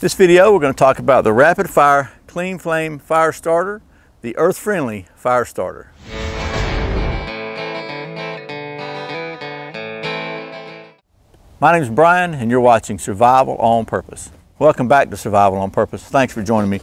This video we're going to talk about the rapid fire clean flame fire starter, the earth friendly fire starter. My name is Brian and you're watching Survival on Purpose. Welcome back to Survival on Purpose. Thanks for joining me.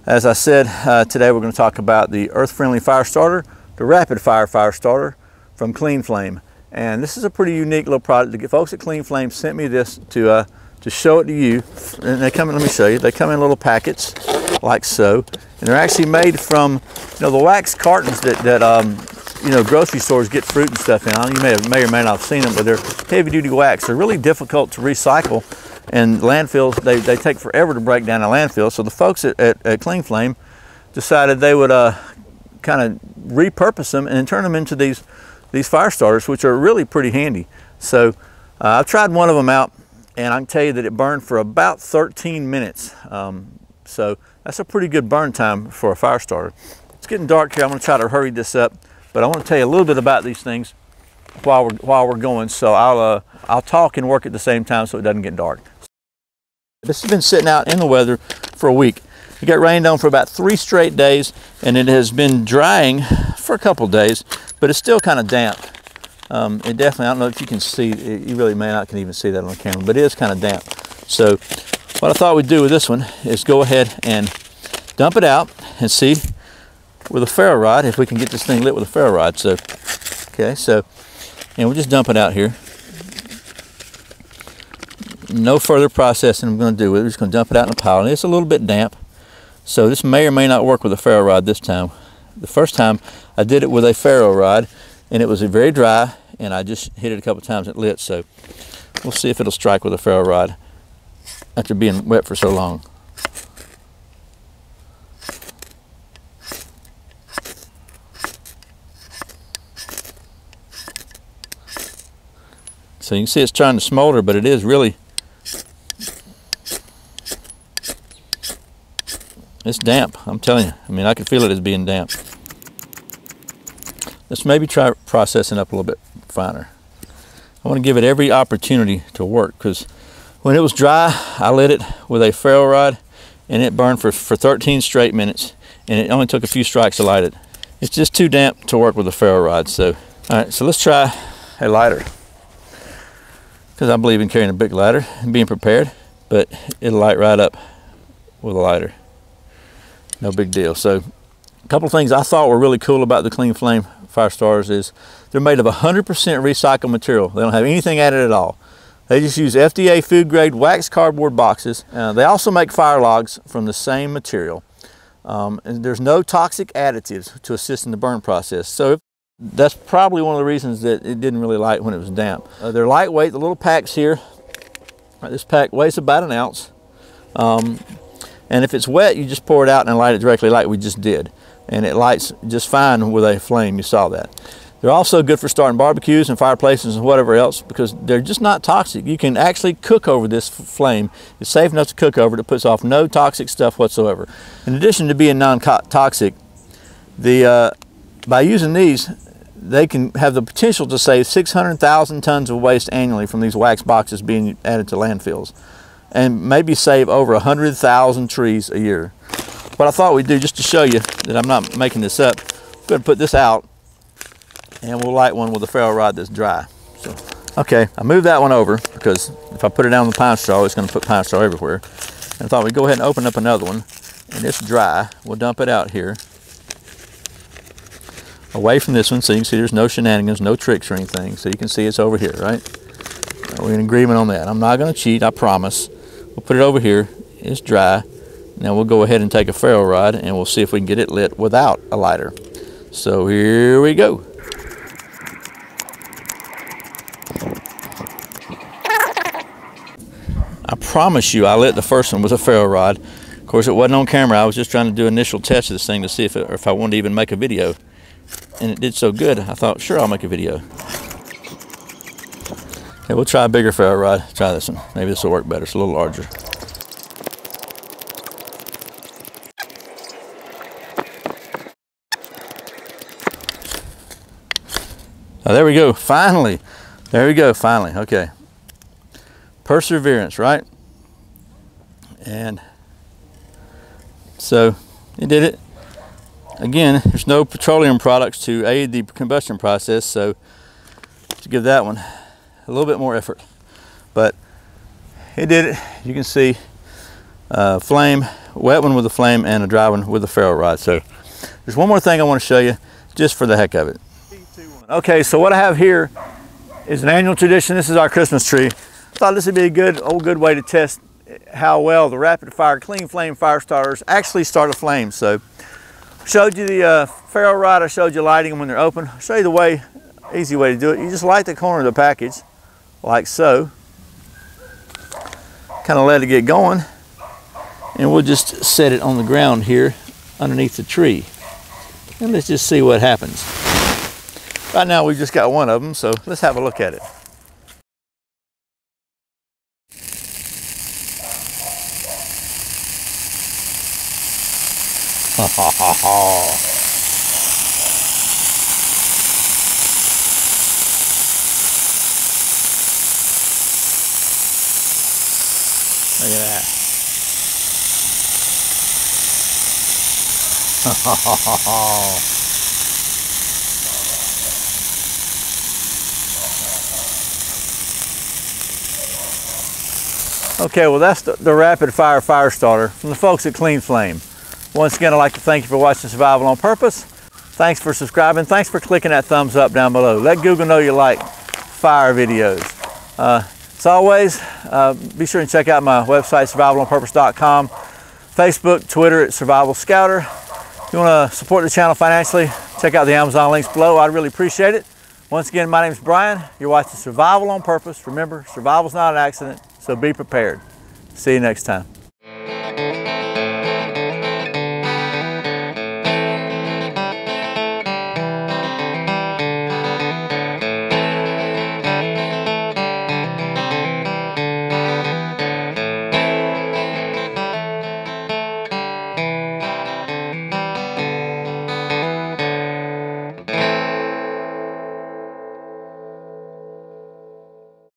As I said, today we're going to talk about the earth friendly fire starter, the rapid fire fire starter from Clean Flame. And this is a pretty unique little product. The folks at Clean Flame sent me this to show it to you. And they come in, let me show you, they come in little packets like so. And they're actually made from, the wax cartons that grocery stores get fruit and stuff in. You may or may not have seen them, but they're heavy duty wax. They're really difficult to recycle, and landfills, they take forever to break down a landfill. So the folks at Clean Flame decided they would kind of repurpose them and turn them into these fire starters, which are really pretty handy. So I've tried one of them out, and I can tell you that it burned for about 13 minutes. So that's a pretty good burn time for a fire starter. It's getting dark here. I'm going to try to hurry this up, but I want to tell you a little bit about these things while we're going. So I'll talk and work at the same time so it doesn't get dark. This has been sitting out in the weather for a week. It got rained on for about 3 straight days, and it has been drying for a couple days, but it's still kind of damp. It definitely, I don't know if you can see, you really may not can even see that on the camera, but it is kind of damp. So what I thought we'd do with this one is go ahead and dump it out and see with a ferro rod if we can get this thing lit with a ferro rod. So, okay, so, and we'll just dump it out here. No further processing I'm going to do with it. We're just going to dump it out in a pile, and it's a little bit damp. So this may or may not work with a ferro rod this time. The first time I did it with a ferro rod, and it was very dry, and I just hit it a couple times and it lit. So we'll see if it'll strike with a ferro rod after being wet for so long. So you can see it's trying to smolder, but it is really, it's damp, I'm telling you. I mean, I can feel it as being damp. Let's maybe try processing up a little bit finer. I want to give it every opportunity to work, because when it was dry, I lit it with a ferro rod, and it burned for 13 straight minutes, and it only took a few strikes to light it. It's just too damp to work with a ferro rod. So, all right, so let's try a lighter, because I believe in carrying a big lighter and being prepared, but it'll light right up with a lighter. No big deal. So a couple of things I thought were really cool about the Clean Flame fire starters is they're made of 100% recycled material. They don't have anything added at all. They just use FDA food grade wax cardboard boxes. They also make fire logs from the same material. And there's no toxic additives to assist in the burn process. So that's probably one of the reasons that it didn't really light when it was damp. They're lightweight, the little packs here. This pack weighs about 1 ounce. And if it's wet, you just pour it out and light it directly like we just did. And it lights just fine with a flame, you saw that. They're also good for starting barbecues and fireplaces and whatever else, because they're just not toxic. You can actually cook over this flame. It's safe enough to cook over it. It puts off no toxic stuff whatsoever. In addition to being non-toxic, by using these, they can have the potential to save 600,000 tons of waste annually from these wax boxes being added to landfills, and maybe save over 100,000 trees a year. What I thought we'd do, just to show you that I'm not making this up, I'm going to put this out, and we'll light one with a ferro rod that's dry. So, okay, I moved that one over, because if I put it down on the pine straw, it's going to put pine straw everywhere. And I thought we'd go ahead and open up another one, and it's dry. We'll dump it out here, away from this one, so you can see there's no shenanigans, no tricks or anything. So you can see it's over here, right? We're in agreement on that. I'm not going to cheat, I promise. We'll put it over here. It's dry. Now we'll go ahead and take a ferro rod, and we'll see if we can get it lit without a lighter. So here we go. I promise you I lit the first one with a ferro rod. Of course, it wasn't on camera. I was just trying to do an initial test of this thing to see if I wanted to even make a video. And it did so good, I thought, sure, I'll make a video. Okay, we'll try a bigger ferro rod. Try this one. Maybe this will work better. It's a little larger. Oh, there we go, finally. There we go, finally, okay. Perseverance, right? And so it did it. Again, there's no petroleum products to aid the combustion process, so to give that one a little bit more effort. But it did it. You can see flame, wet one with a flame and a dry one with a ferro rod. So there's one more thing I want to show you just for the heck of it. Okay, so what I have here is an annual tradition. This is our Christmas tree. I thought this would be a good way to test how well the rapid fire clean flame fire starters actually start a flame. So showed you the ferro rod, I showed you lighting them when they're open. I'll show you the easy way to do it. You just light the corner of the package like so. Kind of let it get going, and we'll just set it on the ground here underneath the tree. And let's just see what happens. Right now we've just got one of them, so let's have a look at it. Look at that. Okay, well that's the rapid fire fire starter from the folks at Clean Flame. Once again, I'd like to thank you for watching Survival on Purpose. Thanks for subscribing. Thanks for clicking that thumbs up down below. Let Google know you like fire videos. As always, be sure and check out my website, survivalonpurpose.com, Facebook, Twitter at Survival Scouter. If you want to support the channel financially, check out the Amazon links below. I'd really appreciate it. Once again, my name is Brian. You're watching Survival on Purpose. Remember, survival's not an accident, so be prepared. See you next time.